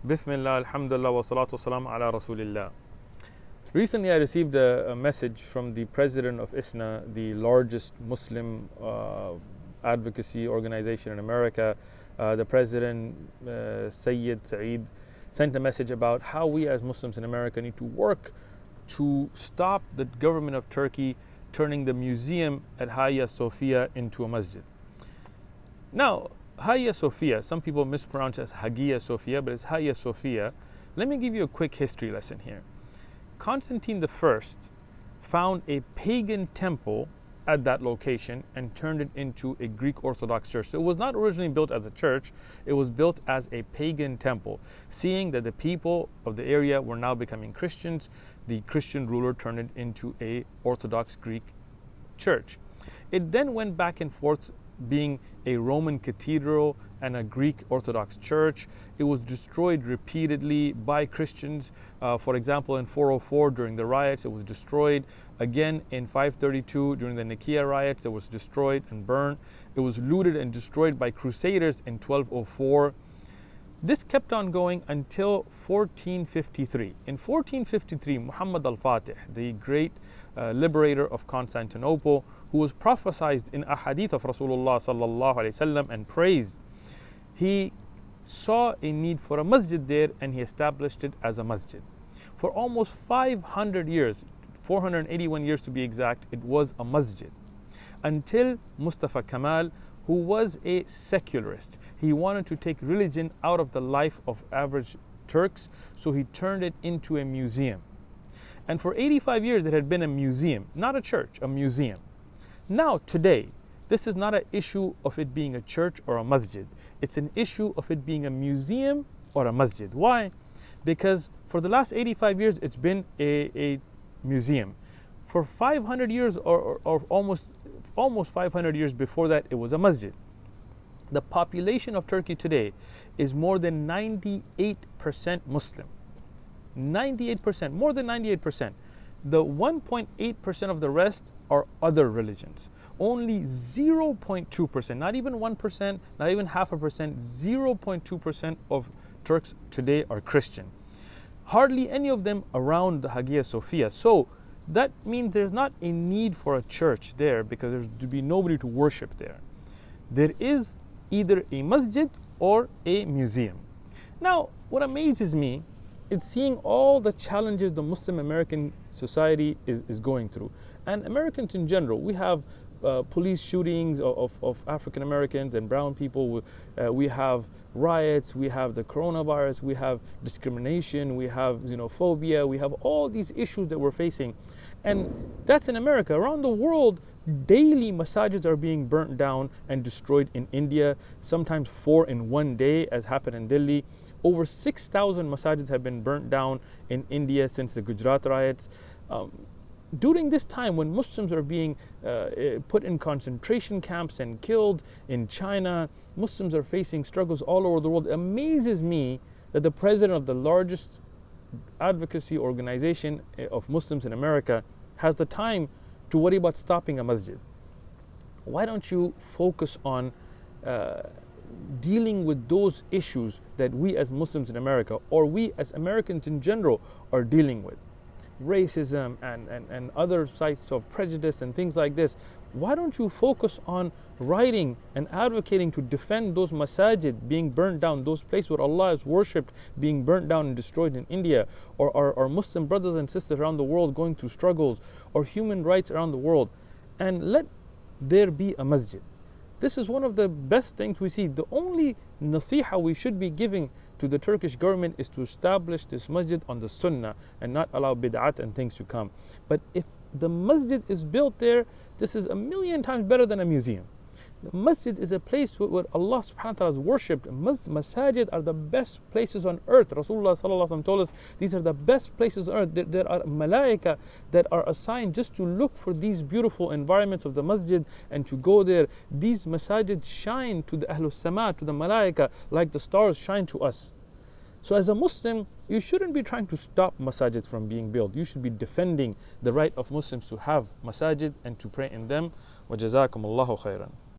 Bismillah, alhamdulillah, wa salatu wasalam ala rasulillah. Recently, I received a message from the president of ISNA, the largest Muslim advocacy organization in America. The president, Sayyid Saeed, sent a message about how we as Muslims in America need to work to stop the government of Turkey turning the museum at Hagia Sophia into a masjid. Now, Hagia Sophia, some people mispronounce it as Hagia Sophia, but it's Hagia Sophia. Let me give you a quick history lesson here. Constantine I found a pagan temple at that location and turned it into a Greek Orthodox church. So it was not originally built as a church, it was built as a pagan temple. Seeing that the people of the area were now becoming Christians, the Christian ruler turned it into a Orthodox Greek church. It then went back and forth being a Roman cathedral and a Greek Orthodox church. It was destroyed repeatedly by Christians. For example, in 404 during the riots, it was destroyed. Again, in 532 during the Nicaea riots, it was destroyed and burned. It was looted and destroyed by Crusaders in 1204. This kept on going until 1453. In 1453, Muhammad al-Fatih, the great liberator of Constantinople, who was prophesied in a hadith of Rasulullah sallallahu alaihi wasallam and praised, he saw a need for a masjid there and he established it as a masjid. For almost 500 years, 481 years to be exact, it was a masjid. Until Mustafa Kemal, who was a secularist, he wanted to take religion out of the life of average Turks, so he turned it into a museum. And for 85 years it had been a museum, not a church, a museum. Now today, this is not an issue of it being a church or a masjid. It's an issue of it being a museum or a masjid. Why? Because for the last 85 years it's been a museum. For 500 years or almost 500 years before that, it was a masjid. The population of Turkey today is more than 98% Muslim. 98%, more than 98%. The 1.8% of the rest are other religions. Only 0.2%, not even 1%, not even half a percent, 0.2% of Turks today are Christian. Hardly any of them around the Hagia Sophia. So that means there's not a need for a church there because there's to be nobody to worship there. There is either a masjid or a museum. Now, what amazes me is seeing all the challenges the Muslim American society is going through. And Americans in general, we have police shootings of African Americans and brown people. We have riots, we have the coronavirus, we have discrimination, we have xenophobia, we have all these issues that we're facing. And that's in America. Around the world, daily masajids are being burnt down and destroyed in India, sometimes 4 in one day, as happened in Delhi. Over 6,000 masajids have been burnt down in India since the Gujarat riots. During this time when Muslims are being put in concentration camps and killed in China, Muslims are facing struggles all over the world. It amazes me that the president of the largest advocacy organization of Muslims in America has the time to worry about stopping a masjid. Why don't you focus on dealing with those issues that we as Muslims in America, or we as Americans in general, are dealing with? Racism and other sites of prejudice and things like this. Why don't you focus on writing and advocating to defend those masajid being burnt down, those places where Allah is worshipped being burnt down and destroyed in India, or our Muslim brothers and sisters around the world going through struggles, or human rights around the world, and let there be a masjid. This is one of the best things we see. The only nasiha we should be giving to the Turkish government is to establish this masjid on the sunnah and not allow bid'at and things to come. But if the masjid is built there, this is a million times better than a museum. The masjid is a place where Allah subhanahu wa ta'ala is worshipped. Masajid are the best places on earth. Rasulullah sallallahu alaihi wasallam told us these are the best places on earth. There are malaika that are assigned just to look for these beautiful environments of the masjid and to go there. These masajid shine to the Ahlus Sama, to the malaika, like the stars shine to us. So as a Muslim, you shouldn't be trying to stop masajid from being built. You should be defending the right of Muslims to have masajid and to pray in them. وَجَزَاكُمُ اللَّهُ خَيْرًا.